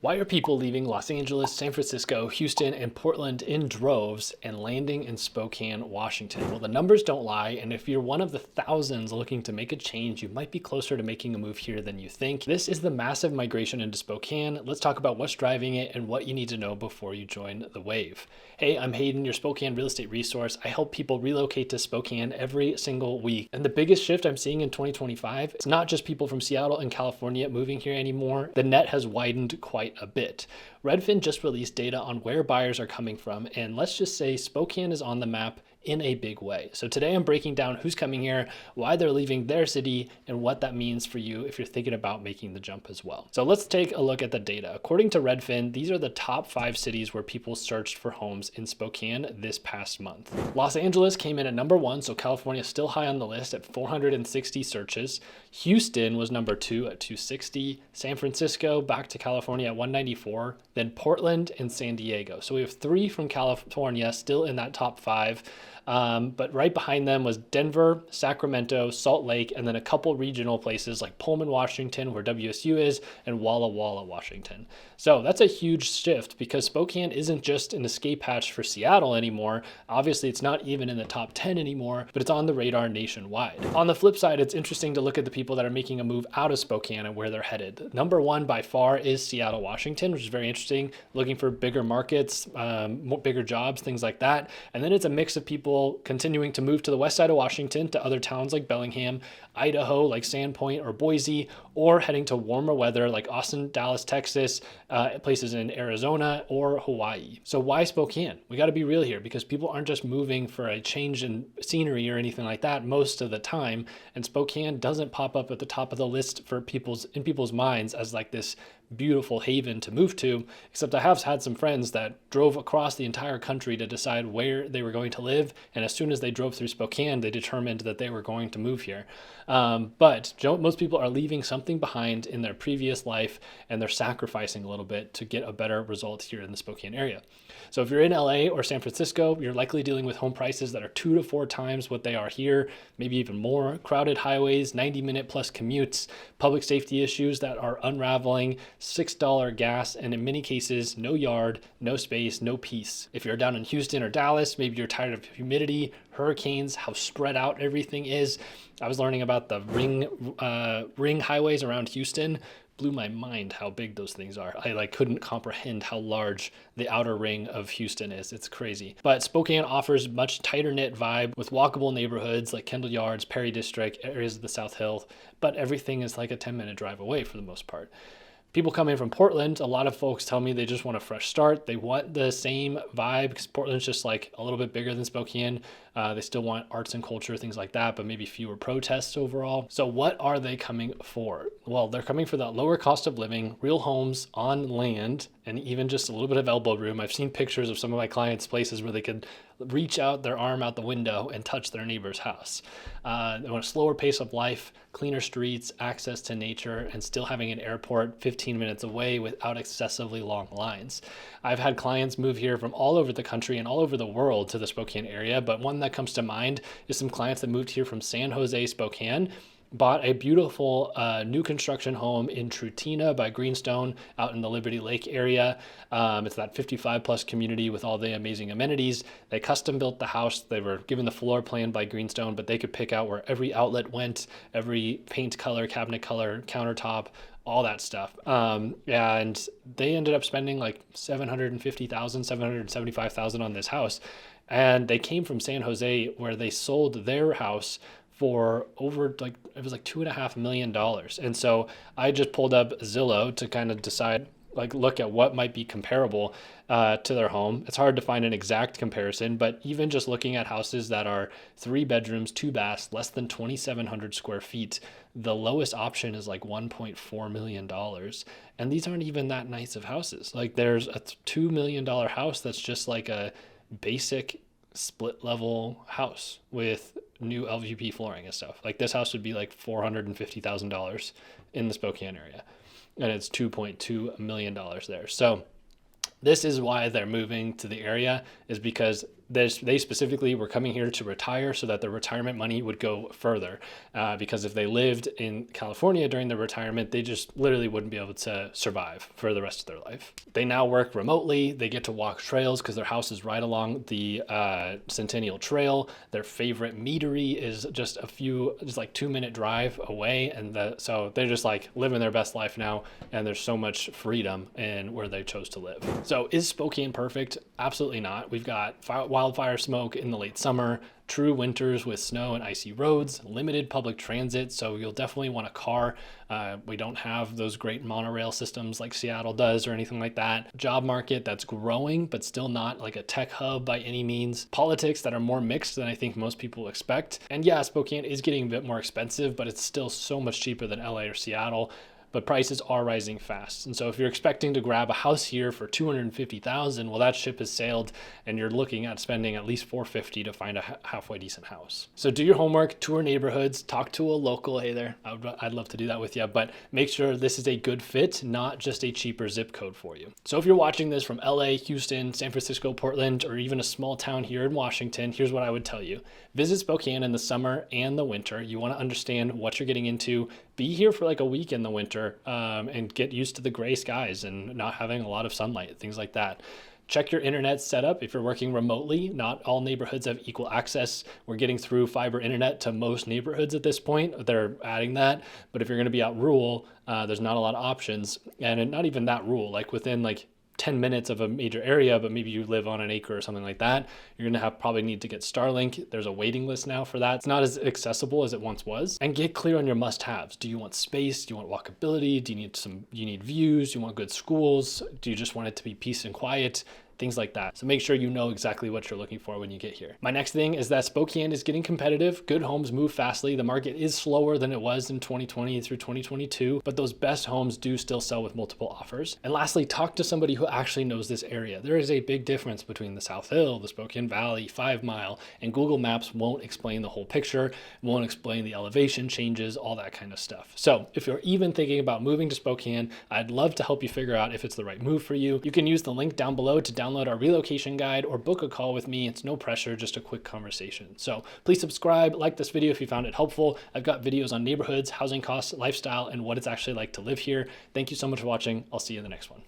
Why are people leaving Los Angeles, San Francisco, Houston, and Portland in droves and landing in Spokane, Washington? Well, the numbers don't lie, and if you're one of the thousands looking to make a change, you might be closer to making a move here than you think. This is the massive migration into Spokane. Let's talk about what's driving it and what you need to know before you join the wave. Hey, I'm Haydn, your Spokane real estate resource. I help people relocate to Spokane every single week. And the biggest shift I'm seeing in 2025, it's not just people from Seattle and California moving here anymore. The net has widened quite a bit. Redfin just released data on where buyers are coming from, and let's just say Spokane is on the map in a big way. So today I'm breaking down who's coming here, why they're leaving their city, and what that means for you if you're thinking about making the jump as well. So let's take a look at the data. According to Redfin, these are the top 5 cities where people searched for homes in Spokane this past month. Los Angeles came in at number 1, so California is still high on the list at 460 searches. Houston was number 2 at 260. San Francisco back to California at 194. Then Portland and San Diego. So we have 3 from California still in that top 5. But right behind them was Denver, Sacramento, Salt Lake, and then a couple regional places like Pullman, Washington, where WSU is, and Walla Walla, Washington. So that's a huge shift because Spokane isn't just an escape hatch for Seattle anymore. Obviously, it's not even in the top 10 anymore, but it's on the radar nationwide. On the flip side, it's interesting to look at the people that are making a move out of Spokane and where they're headed. Number 1 by far is Seattle, Washington, which is very interesting, looking for bigger markets, bigger jobs, things like that. And then it's a mix of people continuing to move to the west side of Washington to other towns like Bellingham, Idaho like Sandpoint or Boise, or heading to warmer weather like Austin, Dallas, Texas, places in Arizona or Hawaii. So why Spokane? We got to be real here because people aren't just moving for a change in scenery or anything like that most of the time, and Spokane doesn't pop up at the top of the list for people's minds as like this beautiful haven to move to, except I have had some friends that drove across the entire country to decide where they were going to live, and as soon as they drove through Spokane, they determined that they were going to move here. But most people are leaving something behind in their previous life, and they're sacrificing a little bit to get a better result here in the Spokane area. So if you're in LA or San Francisco, you're likely dealing with home prices that are 2 to 4 times what they are here, maybe even more. Crowded highways, 90-minute plus commutes, public safety issues that are unraveling, $6 gas, and in many cases, no yard, no space, no peace. If you're down in Houston or Dallas, maybe you're tired of humidity, hurricanes, how spread out everything is. I was learning about the ring highways around Houston. Blew my mind how big those things are. I couldn't comprehend how large the outer ring of Houston is. It's crazy. But Spokane offers much tighter knit vibe with walkable neighborhoods like Kendall Yards, Perry District, areas of the South Hill, but everything is like a 10-minute drive away for the most part. People coming from Portland, a lot of folks tell me they just want a fresh start. They want the same vibe because Portland's just like a little bit bigger than Spokane. They still want arts and culture, things like that, but maybe fewer protests overall. So what are they coming for? Well, they're coming for that lower cost of living, real homes on land, and even just a little bit of elbow room. I've seen pictures of some of my clients' places where they could reach out their arm out the window and touch their neighbor's house. They want a slower pace of life, cleaner streets, access to nature, and still having an airport 15 minutes away without excessively long lines. I've had clients move here from all over the country and all over the world to the Spokane area, but one that comes to mind is some clients that moved here from San Jose, Spokane, bought a beautiful new construction home in Trutina by Greenstone out in the Liberty Lake area. It's that 55 plus community with all the amazing amenities. They custom built the house. They were given the floor plan by Greenstone, but they could pick out where every outlet went, every paint color, cabinet color, countertop, all that stuff. And they ended up spending like $750,000, $775,000 on this house. And they came from San Jose where they sold their house for over it was like $2.5 million. And so I just pulled up Zillow to kind of decide, look at what might be comparable to their home. It's hard to find an exact comparison, but even just looking at houses that are 3 bedrooms, 2 baths, less than 2,700 square feet, the lowest option is like $1.4 million. And these aren't even that nice of houses. Like there's a $2 million house that's just like a basic split level house with new LVP flooring and stuff. Like this house would be like $450,000 in the Spokane area, and it's $2.2 million there. So this is why they're moving to the area, is because They specifically were coming here to retire so that their retirement money would go further. Because if they lived in California during their retirement, they just literally wouldn't be able to survive for the rest of their life. They now work remotely. They get to walk trails because their house is right along the Centennial Trail. Their favorite meadery is just like 2-minute drive away. And so they're just like living their best life now. And there's so much freedom in where they chose to live. So is Spokane perfect? Absolutely not. We've got wildfire smoke in the late summer, true winters with snow and icy roads, limited public transit, so you'll definitely want a car. We don't have those great monorail systems like Seattle does or anything like that. Job market that's growing, but still not like a tech hub by any means. Politics that are more mixed than I think most people expect. And yeah, Spokane is getting a bit more expensive, but it's still so much cheaper than LA or Seattle. But prices are rising fast. And so if you're expecting to grab a house here for $250,000, well, that ship has sailed and you're looking at spending at least $450 to find a halfway decent house. So do your homework, tour neighborhoods, talk to a local. Hey there, I'd love to do that with you, but make sure this is a good fit, not just a cheaper zip code for you. So if you're watching this from LA, Houston, San Francisco, Portland, or even a small town here in Washington, here's what I would tell you. Visit Spokane in the summer and the winter. You want to understand what you're getting into. Be here for like a week in the winter and get used to the gray skies and not having a lot of sunlight, things like that. Check your internet setup if you're working remotely. Not all neighborhoods have equal access. We're getting through fiber internet to most neighborhoods at this point. They're adding that. But if you're going to be out rural, there's not a lot of options. And not even that rural, like within like 10 minutes of a major area, but maybe you live on an acre or something like that, you're going to probably need to get Starlink. There's a waiting list now for that. It's not as accessible as it once was. And get clear on your must-haves. Do you want space? Do you want walkability? Do you need views? Do you want good schools? Do you just want it to be peace and quiet? Things like that. So make sure you know exactly what you're looking for when you get here. My next thing is that Spokane is getting competitive. Good homes move fastly. The market is slower than it was in 2020 through 2022, but those best homes do still sell with multiple offers. And lastly, talk to somebody who actually knows this area. There is a big difference between the South Hill, the Spokane Valley, 5 Mile, and Google Maps won't explain the whole picture, won't explain the elevation changes, all that kind of stuff. So if you're even thinking about moving to Spokane, I'd love to help you figure out if it's the right move for you. You can use the link down below to download our relocation guide or book a call with me. It's no pressure, just a quick conversation. So please subscribe, like this video if you found it helpful. I've got videos on neighborhoods, housing costs, lifestyle, and what it's actually like to live here. Thank you so much for watching. I'll see you in the next one.